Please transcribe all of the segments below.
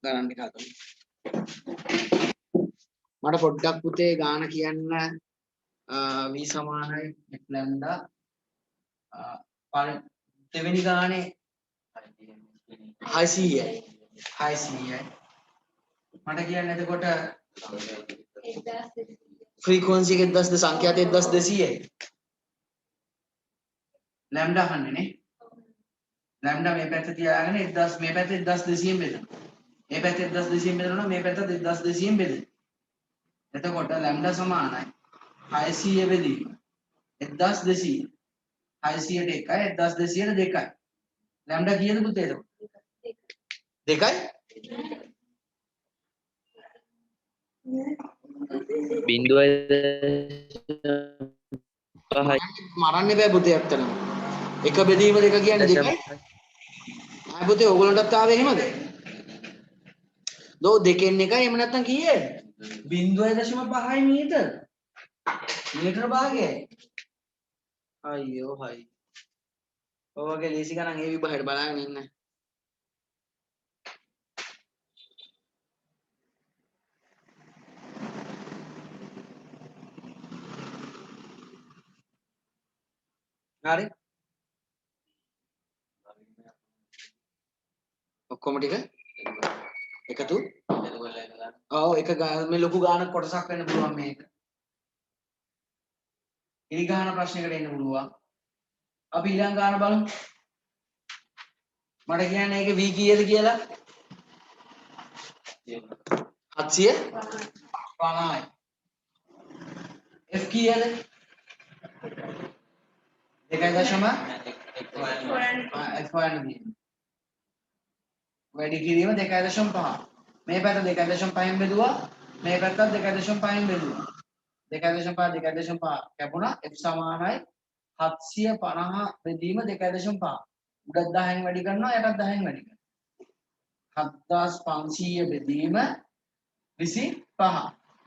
ගණන් ටික හදමු. මට පොඩ්ඩක් පුතේ ගාන කියන්න v සමානයි f ලැම්ඩා දෙවෙනි ගානේ 600යි. 600යි. මට කියන්න එතකොට ෆ්‍රීකවන්සි එක 1200 සංඛ්‍යාත 1200යි. ලැම්ඩා අහන්නේ නේ. ලැම්ඩා මේ පැත්ත තියාගෙන 1000 මේ පැත්ත 1200න් බෙදනවා. මේ පැත්ත 1200න් බෙදනවා මේ පැත්ත 1200න් බෙදෙනවා. එතකොට ලැම්ඩා සමානයි 600 බෙදීම 1200. 600ට 1යි 1200ට 2යි. ලැම්ඩා කීයද පුතේ එතකොට? 2යි. බිඳුවයි මරන්න බෑ පුතේ ඇත්තටම. එක බෙදීම දෙක කියන්නේ 2යි. ආ පුතේ ඕගොල්ලන්ටත් ආවේ එහෙමද? දෝ දෙකෙන් එකයි එහෙම නැත්නම් කීයද? 0.5යි මීටර. මීටර භාගයයි. අයියෝ හයි. ඔයගේ ලීසි ගණන් ඒ විභාගයට බලාගෙන ඉන්න. හරි. ඔක්කොම ටික එකතු ඔව් එක මේ ලොකු ගානක් කොටසක් වෙන්න පුළුවන් මේක. ඉරි ගාන ප්‍රශ්නයකට එන්න පුළුවන්. අපි ඊළඟ ගාන බලමු. මට කියන්නේ ඒකේ v කීයද කියලා? 750යි. f කීයද? 2.1 f හොයන්න වැඩි කිරීම 2.5. මේ පැත්ත 2.5න් බෙදුවා. මේ පැත්තත් 2.5න් බෙදුවා. 2.5 කැපුණා. f සමානයි 750 බෙදීම 2.5. උඩත් 10න් වැඩි කරනවා යටත් 10න් වැඩි කරනවා. 7500 බෙදීම 25.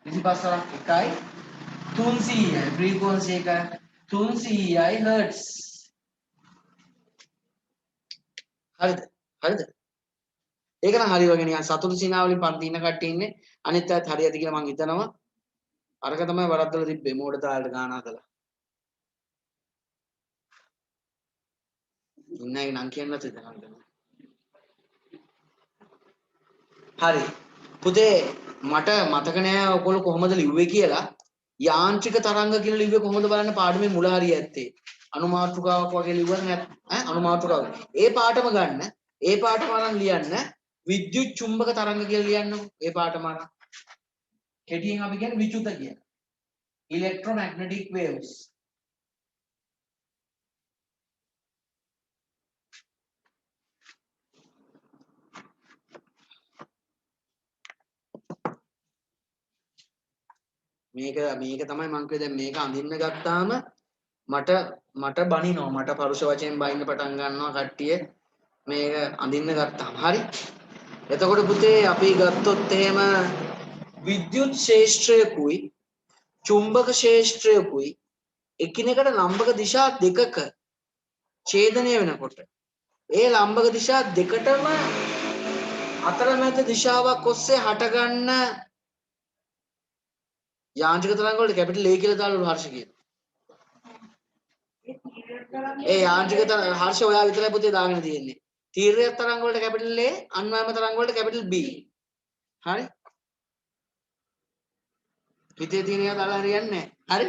25 1යි 300යි. ෆ්‍රීකවන්සි එක 300යි හර්ට්ස්. හරිද? හරිද? ඒක නම් හරි වගේ නිකන් සතුටු සිනාවලින් පන්ති ඉන්න කට්ටිය ඉන්නේ. අනිත් අයත් හරියද කියලා මම හිතනවා. අරක තමයි වරද්දලා තිබ්බේ මෝඩ තාලට ගාන හදලා. ඉන්නයි නම් කියන්නත් හිතනවා. හරි. පුතේ මට මතක නෑ ඔයගොල්ලෝ කොහොමද ලිව්වේ කියලා. යාන්ත්‍රික තරංග කියලා ලිව්වේ කොහොමද බලන්න පාඩමේ මුල හරිය ඇත්තේ. අනුමාත්‍රිකාවක් වගේ ලිව්වද නැත් අනුමාත්‍රිකාව. ඒ පාඩම ගන්න. ඒ පාඩම අරන් ලියන්න. විද්‍යුත් චුම්බක තරංග කියලා ලියන්නකො. ඒ පාඩම අරන්. කෙටියෙන් අපි කියන්නේ විචුත කියන. electromagnetic waves. මේක තමයි මං කිව්වේ දැන් මේක අඳින්න ගත්තාම මට බනිනවා මට පරුෂ වචෙන් බයින්න පටන් ගන්නවා කට්ටිය මේක අඳින්න ගත්තාම හරි එතකොට පුතේ අපි ගත්තොත් එහෙම විද්‍යුත් ක්ෂේත්‍රයකුයි චුම්බක ක්ෂේත්‍රයකුයි එකිනෙකට ලම්බක දිශා දෙකක ඡේදනය වෙනකොට ඒ ලම්බක දිශා දෙකටම අතරමැද දිශාවක් ඔස්සේ හටගන්න යාන්ත්‍රික තරංග වලට කැපිටල් A කියලා දාලා හර්ෂ කියනවා. ඒ යාන්ත්‍රික තරංග හර්ෂ ඔයා විතරයි පුතේ දාගෙන තියෙන්නේ. තීර්යක තරංග වලට කැපිටල් A, අන්වයම තරංග වලට කැපිටල් B. හරි? හිතේ තියෙන ඒවා දාලා හරියන්නේ නැහැ. හරි?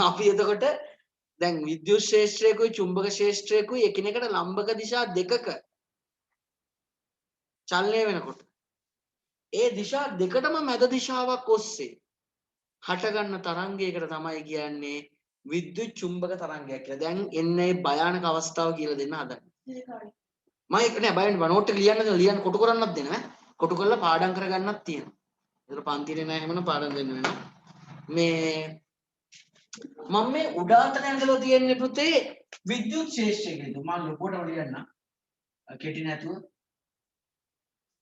අපි එතකොට දැන් විද්‍යුත් ක්ෂේත්‍රයකුයි චුම්බක ක්ෂේත්‍රයකුයි එකිනෙකට ලම්බක දිශා දෙකක චලනය වෙනකොට ඒ දිශා දෙකටම මැද දිශාවක් ඔස්සේ හටගන්න තරංගයකට තමයි කියන්නේ විද්‍යුත් චුම්බක තරංගයක් කියලා. දැන් එන්නේ භයානක අවස්ථාව කියලා දෙන්න හදන්නේ. මම ඒක නෑ බයෙන් නෝට් එක ලියන්න කොටු කරන්නත් දෙනවා. කොටු කරලා පාඩම් කරගන්නත් තියෙනවා. ඒතර පන්තිරේ නෑ එහෙමනම් පාඩම් දෙන්න වෙනවා. මේ මම මේ උඩාතන ඇඳලා තියෙන්නේ පුතේ විද්‍යුත් ක්ෂේත්‍රය කියලා. මම ලොකුටම ලියන්න. කෙටි නැතුව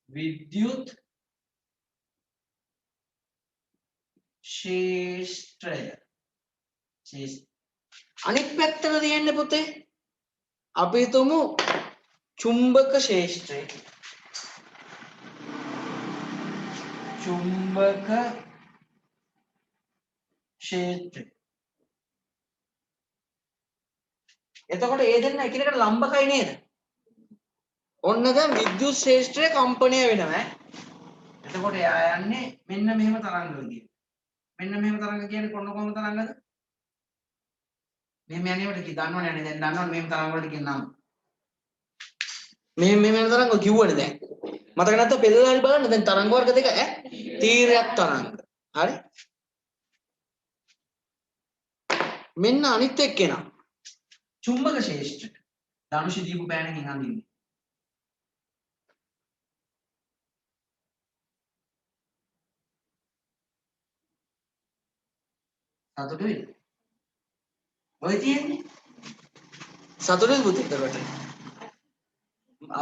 විද්‍යුත් ක්ෂේත්‍රය. අනිත් පැත්තට තියෙන්නේ පුතේ අපි හිතමු චුම්බක ක්ෂේත්‍රය. චුම්බක ක්ෂේත්‍රය. එතකොට ඒ දෙන්න එකිනෙකට ලම්බකයි නේද? ඔන්න දැන් විද්‍යුත් ක්ෂේත්‍රයේ කම්පණය වෙනවා. එතකොට එයා යන්නේ මෙන්න මෙහෙම තරංග විදියට. මෙන්න මෙහෙම තරංග කියන්නේ කොහොම තරංගද? මෙහෙම යන්නේවට කි දන්නවනේ නේ දැන් දන්නවනේ මෙහෙම තරංග වලට කියන නම. මෙහෙම තරංග කිව්වනේ දැන්. මතක නැත්නම් පෙළලා හරි බලන්න දැන් තරංග වර්ග දෙක ඈ තීරයක් තරංග. හරි? මෙන්න අනිත් එක්කෙනා. චුම්බක ක්ෂේත්‍රයට. ධනුෂ දීපු පෑනකින් අඳින්නේ. සතුටුයි. ඔය තියෙන්නේ. සතුටුයි පුතේ එතකොට.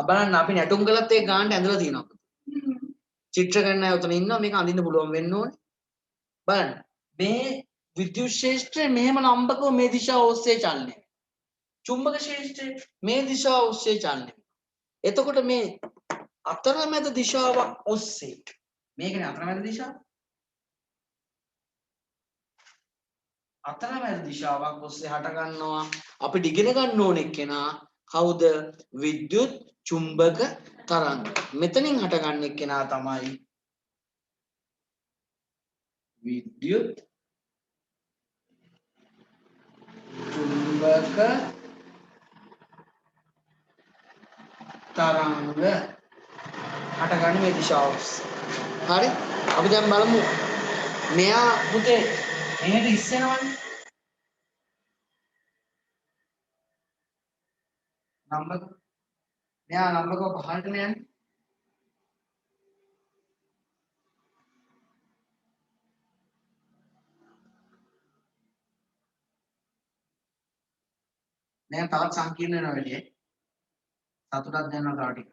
බලන්න අපි නැටුම් කළත් ඒ ගානට ඇඳලා තියෙනවා. චිත්‍ර ගන්න අය උතන ඉන්නවා මේක අඳින්න පුළුවන් වෙන්න ඕනේ. බලන්න. මේ විද්‍යුත් ක්ෂේත්‍රය මෙහෙම ලම්බකව මේ දිශාව ඔස්සේ චලනය. චුම්බක ක්ෂේත්‍රය මේ දිශාව ඔස්සේ චලනය. එතකොට මේ අතරමැද දිශාවක් ඔස්සේ මේකනේ අතරමැද දිශාව. අතරමැද දිශාවක් ඔස්සේ හට ගන්නවා අපිට ඉගෙන ගන්න ඕනේ කෙනා කවුද? විද්‍යුත් චුම්බක තරංග. මෙතනින් හටගන්නේ කෙනා තමයි විද්‍යුත් චුම්බක තරංග හටගන්නේ මේ දිශාව ඔස්සේ. හරි? අපි දැන් බලමු මෙයා පුතේ එහෙට ඉස්සෙනවනේ. ලම්බක මෙයා ලම්බකව පහළට යන්නේ. දැන් තවත් සංකීර්ණ වෙනවා වැඩි. සතුටක් දැනනවා තව ටික.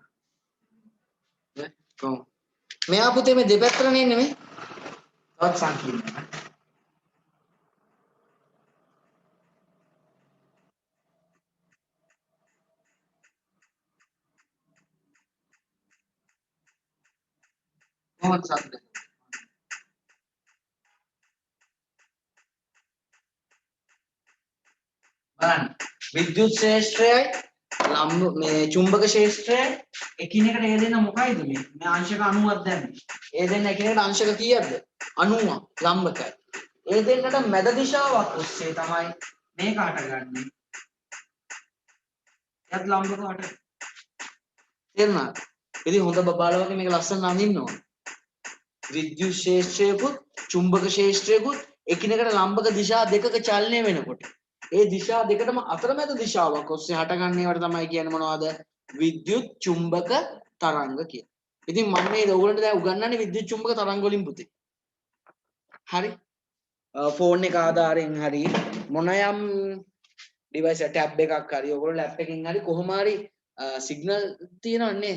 කොහොම මෙයා පුතේ මේ දෙපැත්තට නෙන්නේ මේ තවත් සංකීර්ණ වෙනවා. කොහොමද සතුට? බලන්න විද්‍යුත් ක්ෂේත්‍රයයි මේ චුම්බක ක්ෂේත්‍රයයි එකිනෙකට ඒ දෙන්න මොකයිද මේ අංශක 90ක් දැම්මේ. ඒ දෙන්න එකිනෙකට අංශක කීයක්ද? 90ක් ලම්බකයි. ඒ දෙන්නට මැද දිශාවක් ඔස්සේ තමයි මේක හටගන්නේ. එයත් ලම්බක හට. තේරුණාද? ඉතින් හොඳ බබාලා වගේ මේක ලස්සන අඳින්න ඕන. විද්‍යුත් ක්ෂේත්‍රයකුත් චුම්බක ක්ෂේත්‍රයකුත් එකිනෙකට ලම්බක දිශා දෙකක චලනය වෙනකොට ඒ දිශා දෙකටම අතරමැද දිශාවක් ඔස්සේ හටගන්නේ වට තමයි කියන්නේ මොනවද? විද්‍යුත් චුම්බක තරංග කියලා. ඉතින් මම මේ ඔයගොල්ලන්ට දැන් උගන්වන්නේ විද්‍යුත් චුම්බක තරංග වලින් පුතේ. හරි? ෆෝන් එක ආධාරයෙන් හරි මොනයම් ඩිවයිස් ටැබ් එකක් හරි ඔයගොල්ලෝ ලැප් එකකින් හරි කොහොම හරි සිග්නල් තියෙනවනේ.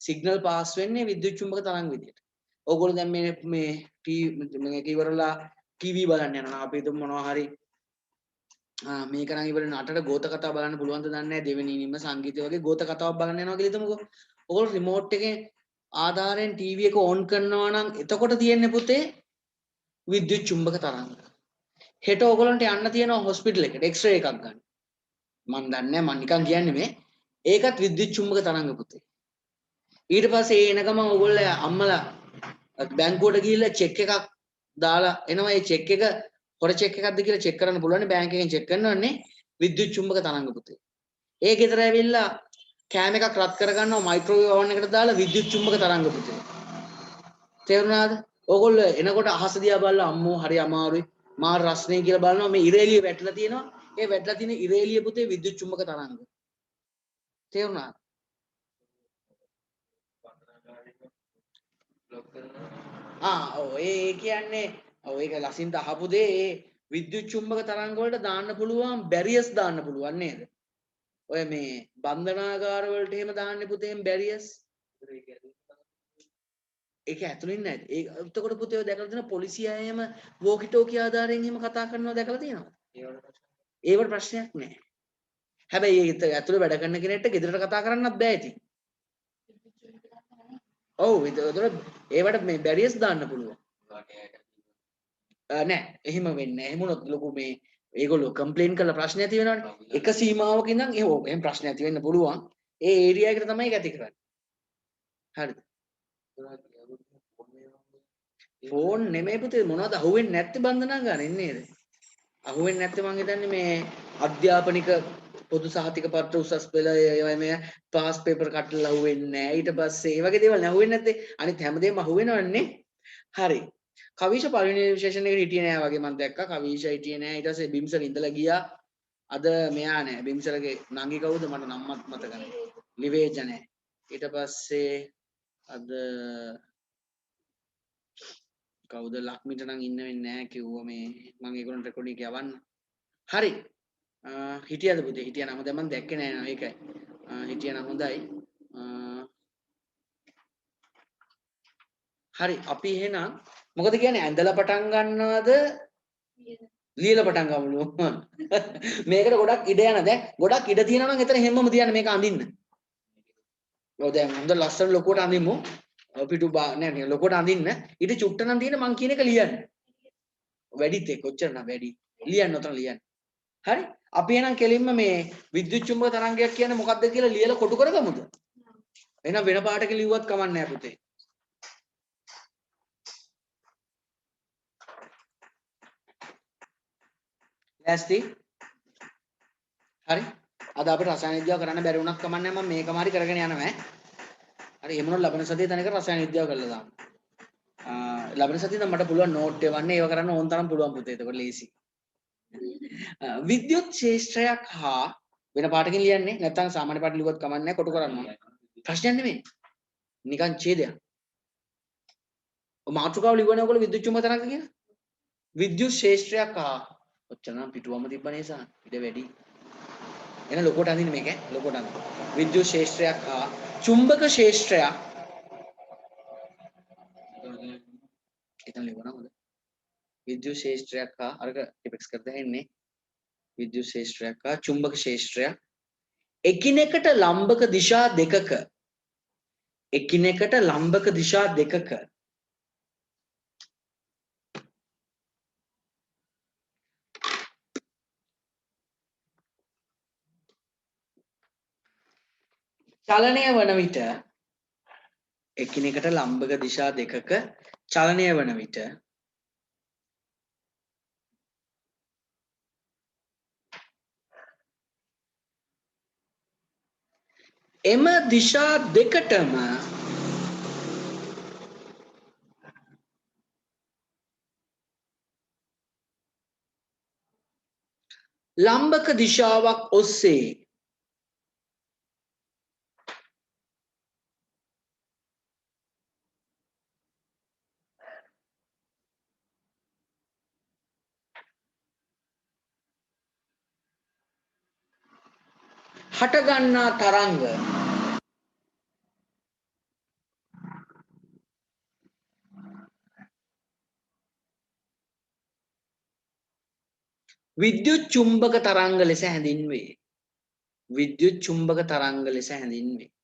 සිග්නල් පාස් වෙන්නේ විද්‍යුත් චුම්බක තරංග විදියට. ඔයගොල්ලෝ දැන් මේ මේක ඉවරලා ටීවී බලන්න යනවා. අපි හිතමු මොනවා හරි මේක නම් ඉවර නටට ගෝත කතාව බලන්න පුළුවන් ද දන්නේ නැහැ. දෙවෙනි නිම සංගීතය වගේ ගෝත කතාවක් බලන්න යනවා කියලා හිතමුකෝ. ඔයගොල්ලෝ රිමෝට් එකේ ආධාරයෙන් ටීවී එක ඔන් කරනවා නම් එතකොට තියෙන්නේ පුතේ විද්‍යුත් චුම්බක තරංග. හෙට ඔයගොල්ලන්ට යන්න තියෙනවා හොස්පිටල් එකට එක්ස්රේ එකක් ගන්න. මම දන්නේ නැහැ මම නිකන් කියන්නේ මේ. ඒකත් විද්‍යුත් චුම්බක තරංග පුතේ. ඊට පස්සේ එන ගමන් ඔයගොල්ලෝ අම්මලා බැංකුවට ගිහිල්ලා චෙක් එකක් දාලා එනවා. ඒ චෙක් එක හොර චෙක් එකක්ද කියලා චෙක් කරන්න පුළුවන්. බැංක් එකෙන් චෙක් කරනවන්නේ විද්‍යුත් චුම්බක තරංග පුතේ. ඒ ගෙදර ඇවිල්ලා කෑම එකක් රත් කරගන්නවා මයික්‍රෝවේව් ඕවන් එකට දාලා විද්‍යුත් චුම්බක තරංග පුතේ. තේරුණාද? ඕගොල්ලෝ එනකොට අහස දිහා බලලා අම්මෝ හරි අමාරුයි මාර රස්නේ කියලා බලනවා. මේ ඉර එළිය වැටලා තියෙනවා. ඒ වැටලා තියෙන ඉර එළිය පුතේ විද්‍යුත් චුම්බක තරංග. තේරුණාද? ඔව් ඒ කියන්නේ ඔව් ඒක ලසින්ට අහපු දේ ඒ විද්‍යුත් චුම්බක තරංග වලට දාන්න පුළුවන් බැරියර්ස් දාන්න පුළුවන් නේද? ඔය මේ බන්ධනාගාර වලට එහෙම දාන්නේ පුතේම බැරියර්ස්. ඒක ඇතුලින් නැද්ද? ඒ එතකොට පුතේ ඔය දැකලා තියෙන පොලිසිය අයම වෝකි ටෝකි ආධාරයෙන් එහෙම කතා කරනවා දැකලා තියෙනවද? ඒවට ප්‍රශ්නයක් නැහැ. හැබැයි ඒක ඇතුලේ වැඩ කරන කෙනෙක්ට ගෙදරට කතා කරන්නත් බෑ ඉතින්. ඔව් ඒතකොට ඒවට මේ බැරියර්ස් දාන්න පුළුවන්. නෑ එහෙම වෙන්නේ නෑ. එහෙම වුණොත් ලොකු මේ ඒගොල්ලෝ කම්ප්ලේන් කරලා ප්‍රශ්න ඇති වෙනවනේ. එක සීමාවක ඉඳන් එහෙම ප්‍රශ්න ඇති වෙන්න පුළුවන්. ඒ ඒරියා එකට තමයි ඒක ඇති කරන්නේ. හරිද? ෆෝන් නෙමෙයි පුතේ මොනවද අහුවෙන්නේ නැත්තේ බන්ධනා ගන්න නේද? අහුවෙන්නේ නැත්තේ මං හිතන්නේ මේ අධ්‍යාපනික පොදු සහතික පත්‍ර උසස් පෙළ ඒවා මේ පාස් පේපර් කටලා අහුවෙන්නේ නැහැ. ඊට පස්සේ ඒ වගේ දේවල් අහුවෙන්නේ නැත්තේ. අනිත් හැමදේම අහුවෙනවන්නේ. හරි. කවිෂ පළවෙනි විශේෂණ එකට හිටියේ නෑ වගේ මම දැක්කා. කවිෂ හිටියේ නෑ. ඊට පස්සේ බිම්සල් ඉඳලා ගියා. අද මෙයා නෑ. බිම්සල්ගේ නංගි කවුද මට නම්මත් මතක නෑ. නිවේජ නෑ. ඊට පස්සේ අද කවුද ලක්මිට නම් ඉන්න වෙන්නේ නැහැ කිව්වා මේ මම ඒගොල්ලන්ට රෙකෝඩින් එක යවන්න. හරි. හිටියද පුතේ හිටියා නම් දැන් මම දැක්කේ නෑ නෝ ඒකයි. හිටියා නම් හොඳයි. හරි අපි එහෙනම් මොකද කියන්නේ ඇඳලා පටන් ගන්නවද ලියලා පටන් ගමු. මේකට ගොඩක් ඉඩ යන දැන් ගොඩක් ඉඩ තියෙනවා නම් එතන හැමම තියන්න මේක අඳින්න. ඔව් දැන් හොඳ ලස්සන ලොකුවට අඳිමු. පිටු නෑ ලොකුවට අඳින්න. ඊට චුට්ට නම් තියෙන මං කියන එක ලියන්න. වැඩිත් ඒක කොච්චර නම් වැඩි. ලියන්න උතන ලියන්න. හරි? අපි එහෙනම් කෙලින්ම මේ විද්‍යුත් චුම්බක තරංගයක් කියන්නේ මොකක්ද කියලා ලියලා කොටු කරගමුද? එහෙනම් වෙන පාටක ලිව්වත් කමක් නැහැ පුතේ. ලෑස්ති? හරි? අද අපිට රසායන විද්‍යාව කරන්න බැරි වුණත් කමක් නැහැ මම මේකම හරි කරගෙන යනවා. හරි එහෙම ලබන සතියේ තැනක රසායන විද්‍යාව කරලා දාමු. ලබන සතියේ නම් මට පුළුවන් නෝට් එවන්න ඒව කරන්න ඕන තරම් පුළුවන් පුතේ. ඒක ලේසි. විද්‍යුත් ශේෂ්ත්‍රයක් හා වෙන පාටකින් ලියන්නේ නැත්නම් සාමාන්‍ය පාට ලිව්වත් කමක් නැහැ කොටු කරන්න ඕන. ප්‍රශ්නයක් නෙමෙයි. නිකන් ඡේදයක්. මාතෘකාව ලිව්වනේ ඔයගොල්ලෝ විද්‍යුත් චුම්බක තරංග කියලා. විද්‍යුත් ශේෂ්ත්‍රයක් හා ඔච්චර නම් පිටුවම තිබ්බනේ සාන. ඊට වැඩි. එන ලොකෝට අඳින්න මේක ලොකෝට අඳින්න. විද්‍යුත් ශේෂ්ත්‍රයක් හා චුම්බක ශේෂ්ත්‍රයක් එතන ලිව්වනම් හොඳ. විද්‍යුත් ශේෂ්ත්‍රයක් හා අරක ටිපෙක්ස් කර දෙන්නේ. විද්‍යුත් ශේෂ්ත්‍රයක් හා චුම්බක ශේෂ්ත්‍රයක් එකිනෙකට ලම්බක දිශා දෙකක එකිනෙකට ලම්බක දිශා දෙකක චලනය වන විට එකිනෙකට ලම්බක දිශා දෙකක චලනය වන විට එම දිශා දෙකටම ලම්බක දිශාවක් ඔස්සේ හටගන්නා තරංග විද්‍යුත් චුම්බක තරංග ලෙස හැඳින්වේ. විද්‍යුත් චුම්බක තරංග ලෙස හැඳින්වේ.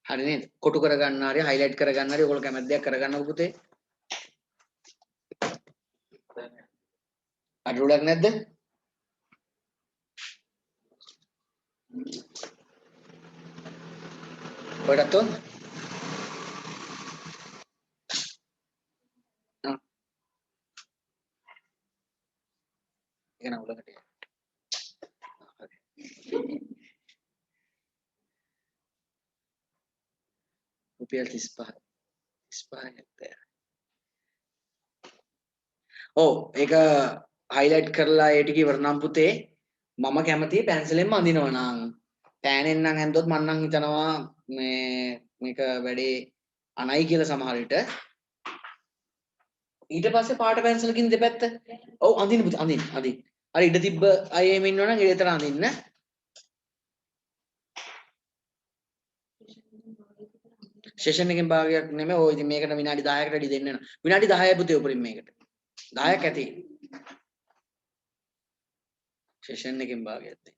හරි නේද? කොටු කරගන්න හරි highlight කරගන්න හරි ඔයගොල්ලෝ කැමති දෙයක් කරගන්නකො පුතේ. අඩුවක් නැද්ද? ඔයටත් ඕන? ඒක නම් උලකට. රුපියල් 35. 35 ඔව් ඒක highlight කරලා ඒ ටික ඉවර නම් පුතේ මම කැමති පැන්සලෙන්ම අඳිනවා නම් පෑනෙන් නම් ඇන්දොත් මම නම් හිතනවා මේක වැඩේ අනයි කියලා සමහර විට ඊට පස්සේ පාට පැන්සලකින් දෙපැත්ත ඔව් අඳින්න පුතේ අඳින්න අර ඉඩ තිබ්බ අය එහෙම ඉන්නවනම් ඊටතර අඳින්න සෙෂන් එකෙන් භාගයක් නෙමෙයි. ඔය ඉතින් මේකට විනාඩි 10කට වැඩි දෙන්න වෙනවා. විනාඩි 10යි පුතේ උපරිම මේකට. 10ක් ඇති. සෙෂන් එකෙන් භාගයක් දෙන්න.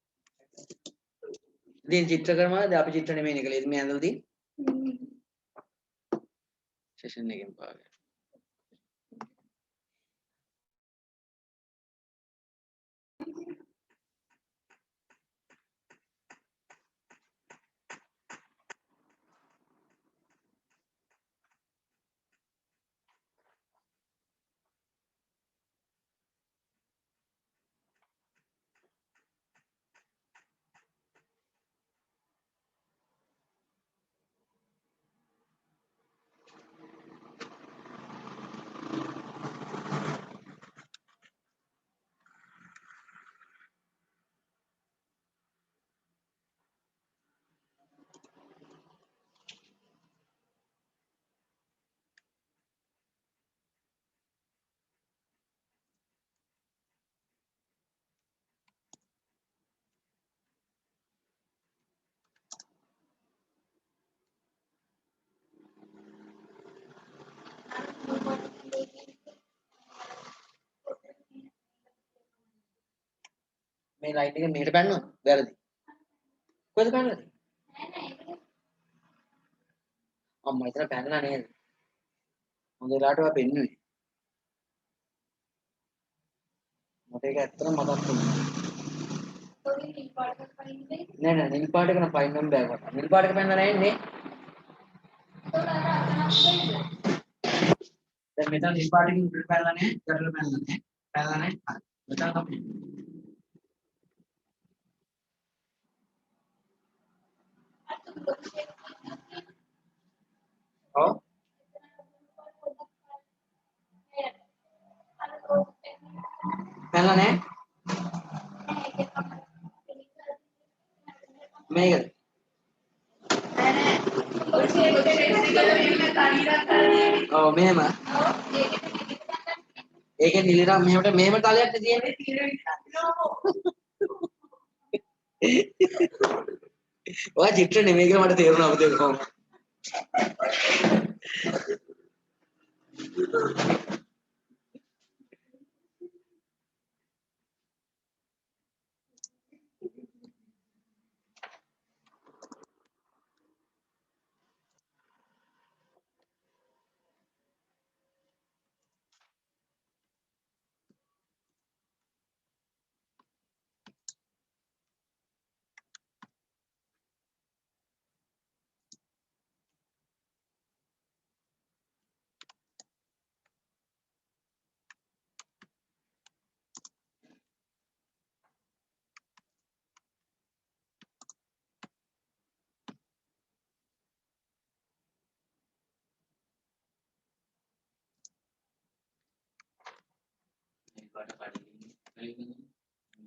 ඉතින් චිත්‍ර කරනවා. දැන් අපි චිත්‍ර නෙමෙයිනේ කළේ. ඉතින් මේ ඇඳලා තියෙන්නේ. සෙෂන් එකෙන් භාගයක්. මේ ලයිට් එක මෙහෙට පැන්නොත් වැරදි. කොහෙද පැනලා තියෙන්නේ? අම්මා ඉතන පැනලා නේද? හොඳ වෙලාවට ඔයා පෙන්නුවේ. මට ඒක ඇත්තටම මතක් වුණා. නෑ නෑ නිල් පාට එක නම් පයින්නම බෑ කොට. නිල් පාට එක පැනලා නැහැ නේ. දැන් මෙතන නිල් පාට එකකින් උඩට පැනලා නැහැ. යටට පැනලා නැහැ. පැනලා නැහැ. හරි. මෙතන තමයි. ඔව්. පැනලා නැහැ. මේකද? ඔව් මෙහෙම. ඒකේ නිලිරා මෙහෙමට මෙහෙම තලයක් තියෙන්නේ. ඔයා චිත්‍ර නෙමෙයි කියලා මට තේරුණා අපතේ කොහොමද?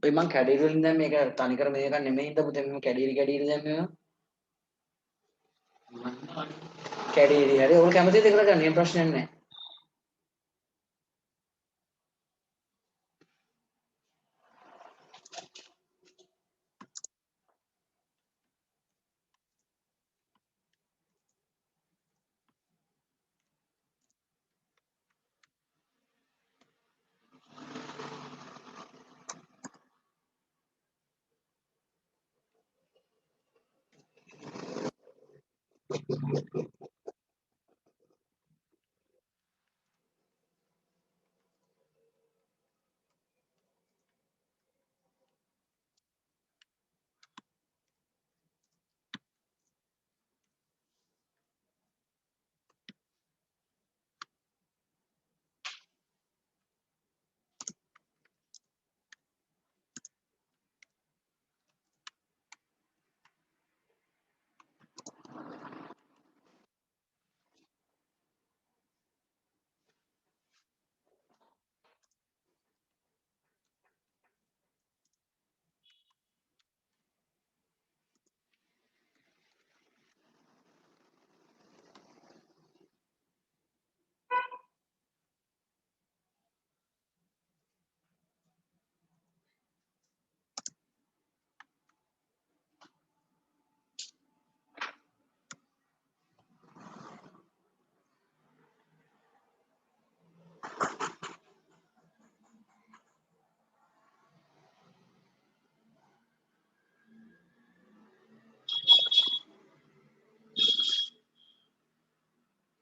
ඔය මං කැඩීරි වලින් දැන් මේක තනිකර මේක නෙමෙයි ඉඳ පුතේ මම කැඩීරි දැන් මේවා කැඩීරි හරි ඕක කැමතිද කියලා ගන්න ප්‍රශ්නයක් නැහැ.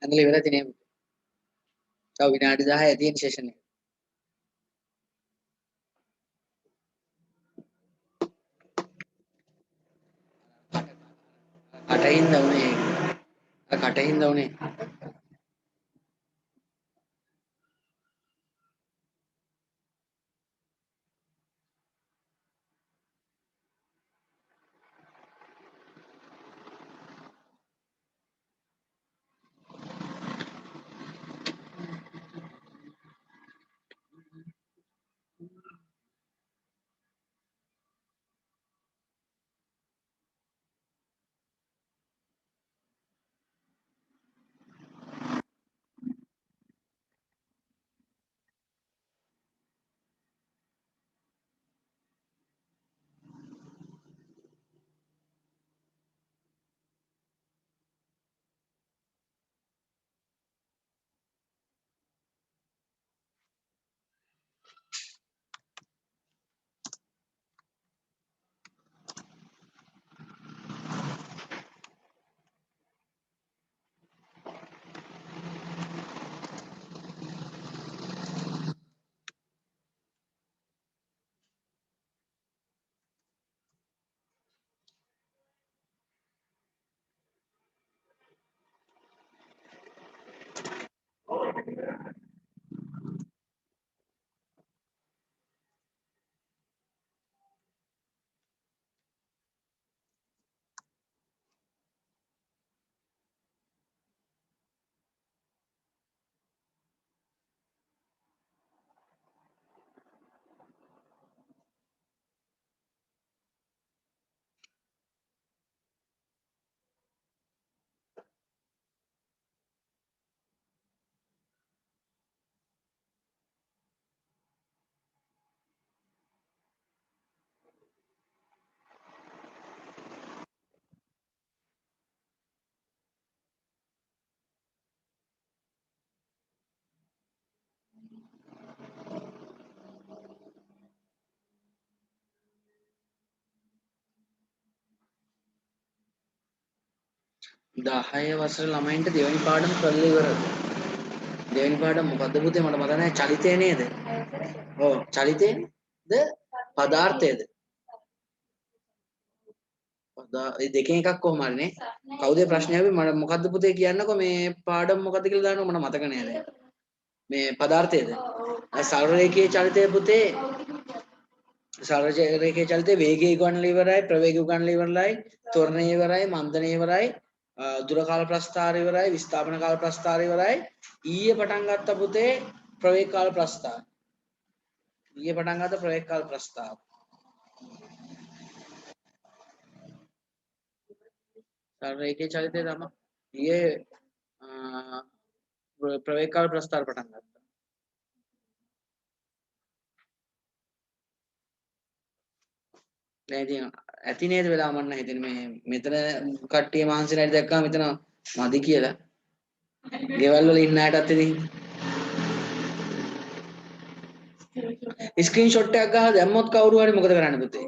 ඇඳලා ඉවරයි තිනේ. තව විනාඩි 10යි තියෙන සෙෂන් එක. කටින්ද උනේ. කටින්ද උනේ. දහය වසර ළමයින්ට දෙවෙනි පාඩම කරලා ඉවරද? දෙවෙනි පාඩම මොකද්ද පුතේ මට මතක නැහැ චලිතය නේද? ඔව් චලිතේද පදාර්ථයේද? ඒ දෙකෙන් එකක් කොහොම හරි නේ. කවුද ප්‍රශ්නේ ආවේ මම මොකද්ද පුතේ කියන්නකෝ මේ පාඩම මොකද්ද කියලා දානවා මට මතක නෑ දැන්. මේ පදාර්ථයේද? සරල රේඛීය චලිතය පුතේ සරල රේඛීය චලිතය වේගය උගන්වලා ඉවරයි ප්‍රවේගය උගන්වලා ඉවරයි ත්වරණය ඉවරයි මන්දනය ඉවරයි දුර කාල ප්‍රස්ථාර ඉවරයි විස්ථාපන කාල ප්‍රස්ථාර ඉවරයි ඊයේ පටන් ගත්ත පුතේ ප්‍රවේග කාල ප්‍රස්ථාර ඊයේ පටන් ගත්ත ප්‍රවේග කාල ප්‍රස්ථාර සරල රේඛීය චලිතය තමයි ඊයේ ප්‍රවේග කාල ප්‍රස්ථාර පටන් ගත්තා දැන් ඉතින් ඇති නේද වෙලා මන්න හිතෙන්නේ මේ මෙතන කට්ටිය මහන්සිලා දැක්කම මෙතන මදි කියලා ගෙවල් වල ඉන්න අයටත් ඉතින් ස්ක්‍රීන්ෂොට් එකක් ගහලා දැම්මොත් කවුරු හරි මොකද කරන්න පුතේ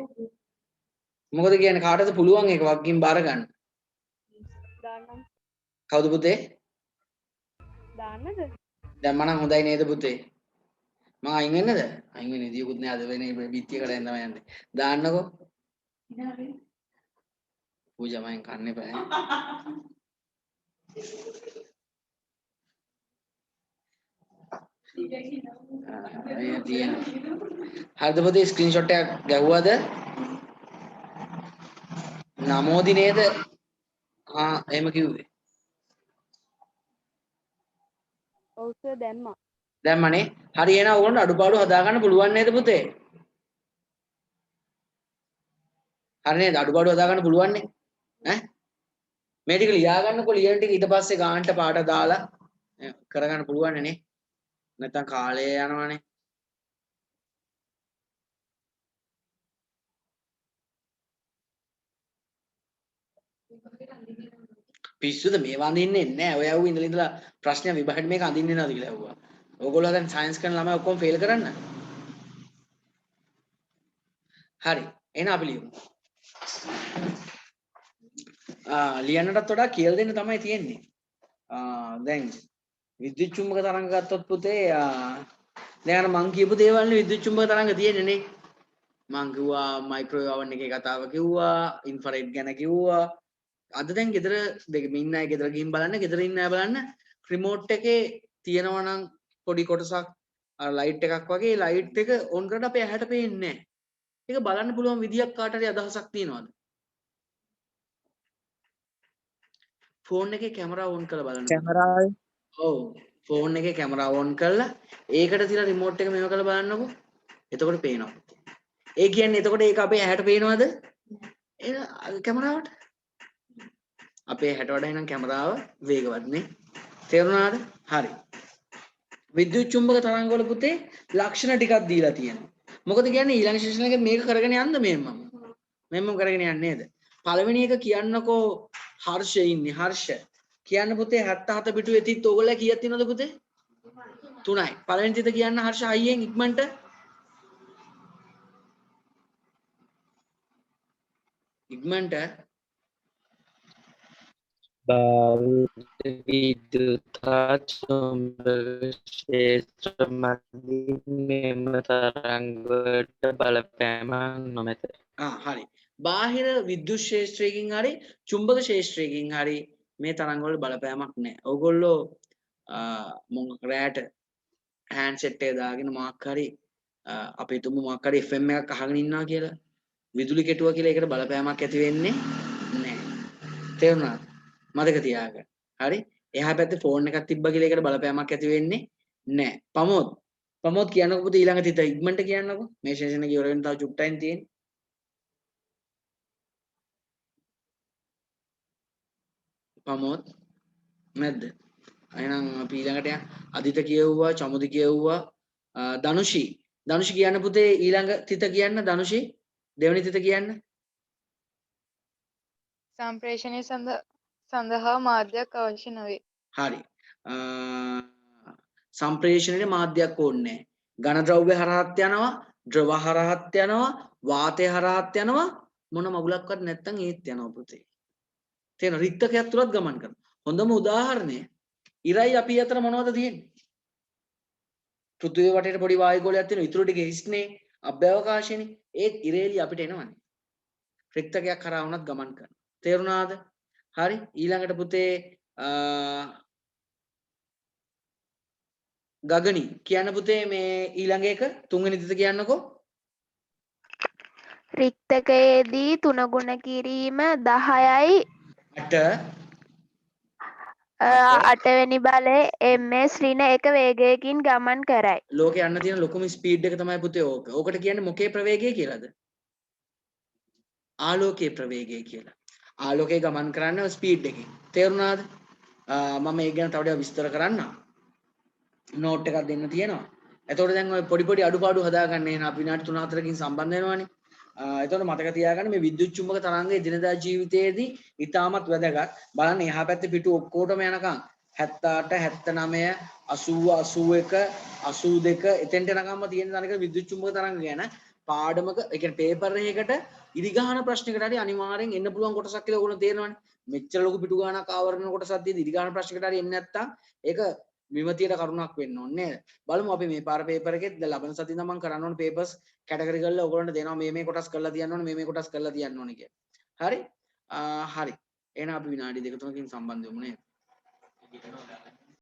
මොකද කියන්නේ කාටද පුළුවන් ඒක වගකීම් බාර ගන්න දාන්නම් කවුද පුතේ දාන්නද දැන් මනම් හොඳයි නේද පුතේ මම අයින් වෙන්නද අයින් වෙන්නේ දියුකුත් නෑ අද වෙන්නේ බිත්තියකට දැන් තමයි යන්නේ දාන්නකෝ පූජා මයෙන් කන්න එපා ඈ තියෙනවා හරිද පුතේ ස්ක්‍රීන්ෂොට් එකක් ගැහුවද නමෝදි නේද එහෙම කිව්වේ ඔව් සර් දැම්මා දැම්මනේ හරි එහෙනම් ඕගොල්ලෝ අඩුපාඩු හදාගන්න පුළුවන් නේද පුතේ හරි නේද අඩුපාඩු හදාගන්න පුළුවන් නේ ඈ මේ ටික ලියා ගන්නකො ලියන ටික ඊට පස්සේ ගානට පාට දාලා කරගන්න පුළුවන් නේ නැත්තම් කාලය යනවනේ පිස්සුද මේවා අඳින්නේ නැහැ ඔය ඇහුව ඉඳලා ප්‍රශ්න විභාගෙට මේක අඳින්නේ නැද්ද කියලා ඇහුවා ඕගොල්ලෝ දැන් සයන්ස් කරන ළමයි ඔක්කොම ෆේල් කරන්න හරි එහෙනම් අපි ලියමු ලියන්නටත් වඩා කියලා දෙන්න තමයි තියෙන්නේ දැන් විද්‍යුත් චුම්බක තරංග ගත්තොත් පුතේ දැන් මං කියපු දේවල් නේ විද්‍යුත් චුම්බක තරංග තියෙන්නේ නේ. මං කිව්වා මයික්‍රෝවේව් oven එකේ කතාව කිව්වා, ඉන්ෆ්‍රාරෙඩ් ගැන කිව්වා. අද දැන් ගෙදර ඉන්න අය ගෙදර ගිහින් බලන්න, ගෙදර ඉන්න අය බලන්න රිමෝට් එකේ තියෙනවා නම් පොඩි කොටසක් අර ලයිට් එකක් වගේ ලයිට් එක ඔන් කරලා අපේ ඇහැට පේන්නේ නැහැ. ඒක බලන්න පුළුවන් විදියක් කාට හරි අදහසක් තියනවද? ෆෝන් එකේ කැමරාව ඔන් කරලා බලන්න. කැමරාව ඔව් ෆෝන් එකේ කැමරාව ඔන් කරලා ඒකට තියලා රිමෝට් එක මේව කරලා බලන්නකෝ. එතකොට පේනවා. ඒ කියන්නේ එතකොට ඒක අපේ ඇහැට පේනවද? ඒ කැමරාවට. අපේ ඇහැට වඩා එනම් කැමරාව වේගවත් නේ. තේරුණාද? හරි. විද්‍යුත් චුම්බක තරංග වල පුතේ ලක්ෂණ ටිකක් දීලා තියෙනවා. මොකද කියන්නේ ඊළඟ සෙෂන් එකේ මේක කරගෙන යන්න මෙම්ම කරගෙන යන්නේ නේද? පළවෙනි එක කියන්නකෝ හර්ෂ ඉන්නේ. හර්ෂ කියන්න පුතේ 77 පිටුවේ තිත් ඕගොල්ලෝ කීයක් තියෙනවද පුතේ? 3යි. පළවෙනි තිත කියන්න හර්ෂ අයියෙන් ඉක්මනට. ඉක්මනට විද්‍යුතා චුම්බක ක්ෂේත්‍ර මැදින් මෙම තරංගවලට බලපෑමක් නොමැත. හරි. බාහිර විද්‍යුත් ක්ෂේත්‍රයකින් හරි චුම්බක ක්ෂේත්‍රයකින් හරි මේ තරංග වල බලපෑමක් නැහැ. ඕගොල්ලෝ රැට හෑන්ඩ්සෙට් එක දාගෙන මොකක් හරි අපි හිතමු මොකක් හරි FM එකක් අහගෙන ඉන්නවා කියලා. විදුලි කෙටුව කියලා ඒකට බලපෑමක් ඇති වෙන්නේ නැහැ. තේරුණාද? මතක තියාගන්න. හරි? එහා පැත්තේ ෆෝන් එකක් තිබ්බා කියලා ඒකට බලපෑමක් ඇති වෙන්නේ නැහැ. ප්‍රමෝද් කියන්නකෝ පුතේ ඊළඟ තිත ඉක්මනට කියන්නකෝ. මේ සෙෂන් එක ඉවර වෙන්න තව චුට්ටයින් තියෙන්නේ. ප්‍රමෝද් නැද්ද? එහෙනම් අපි ඊළඟට යන්න. අදිත කියවුවා, චමුදි කියවුවා, ධනුෂි කියන්න පුතේ ඊළඟ තිත කියන්න ධනුෂි. දෙවෙනි තිත කියන්න. සම්ප්‍රේෂණය සඳහා මාධ්‍යයක් අවශ්‍ය නොවේ. හරි. සම්ප්‍රේෂණයට මාධ්‍යයක් ඕනේ නැහැ. ඝන ද්‍රව්‍ය හරහත් යනවා, ද්‍රව හරහත් යනවා, වාතය හරහත් යනවා, මොන මගුලක්වත් නැත්තම් ඒත් යනවා පුතේ. තේන රික්තකයක් තුලත් ගමන් කරනවා. හොඳම උදාහරණය ඉරයි අපි අතර මොනවද තියෙන්නේ? පෘථිවිය වටේට පොඩි වායු ගෝලයක් තියෙනවා. ඊටු ටික හිස්නේ අභ්‍යවකාශයනේ. ඒත් ඉරේලි අපිට එනවනේ. රික්තකයක් කරා වුණත් ගමන් කරනවා. තේරුණාද? හරි. ඊළඟට පුතේ ගගනි කියන්න පුතේ මේ ඊළඟ එක තුන්වෙනි තිත කියන්නකෝ. රික්තකයේදී 3 ගුණ කිරීම 10යි 8 වෙනි බලය ms ඍණ 1 වේගයකින් ගමන් කරයි. ලෝකේ යන්න තියෙන ලොකුම ස්පීඩ් එක තමයි පුතේ ඕක. ඕකට කියන්නේ මොකේ ප්‍රවේගය කියලාද? ආලෝකයේ ප්‍රවේගය කියලා. ආලෝකයේ ගමන් කරන්නේ ස්පීඩ් එකකින්. තේරුණාද? මම ඒක ගැන තව ටිකක් විස්තර කරන්නම්. නෝට් එකක් දෙන්න තියෙනවා. එතකොට දැන් ඔය පොඩි අඩුපාඩු හදාගන්න එන අපි විනාඩි 3-4කින් සම්බන්ධ වෙනවානේ. එතකොට මතක තියාගන්න මේ විද්‍යුත් චුම්බක තරංග එදිනදා ජීවිතයේදී ඉතාමත් වැදගත්. බලන්න එහා පැත්තේ පිටු ඔක්කොටම යනකම් 78 79 80 81 82 එතෙන්ට යනකම්ම තියෙන තැනක විද්‍යුත් චුම්බක තරංග ගැන පාඩමක ඒ කියන්නේ පේපර් එකකට ඉරිගාන ප්‍රශ්නයකට හරි අනිවාර්යෙන් එන්න පුළුවන් කොටසක් කියලා ඕගොල්ලෝ තේරෙනවනේ. මෙච්චර ලොකු පිටු ගානක් ආවරණ කොටසක් තියෙදි ඉරිගාන ප්‍රශ්නයකට හරි එන්නේ නැත්තම් ඒක විමතියට කරුණක් වෙන්න ඕනේ නේද? බලමු අපි මේ පාර පේපර් එකෙත් දැන් ලබන සතියේ ඉඳන් මම කරන්න ඕනේ පේපර්ස් කැටගරි කරලා ඔයගොල්ලන්ට දෙනවා මේ කොටස් කරලා තියන්න ඕනේ මේ කොටස් කරලා තියන්න ඕනේ කියලා. හරි? හරි. එහෙනම් අපි විනාඩි 2-3කින් සම්බන්ධ වෙමු නේද?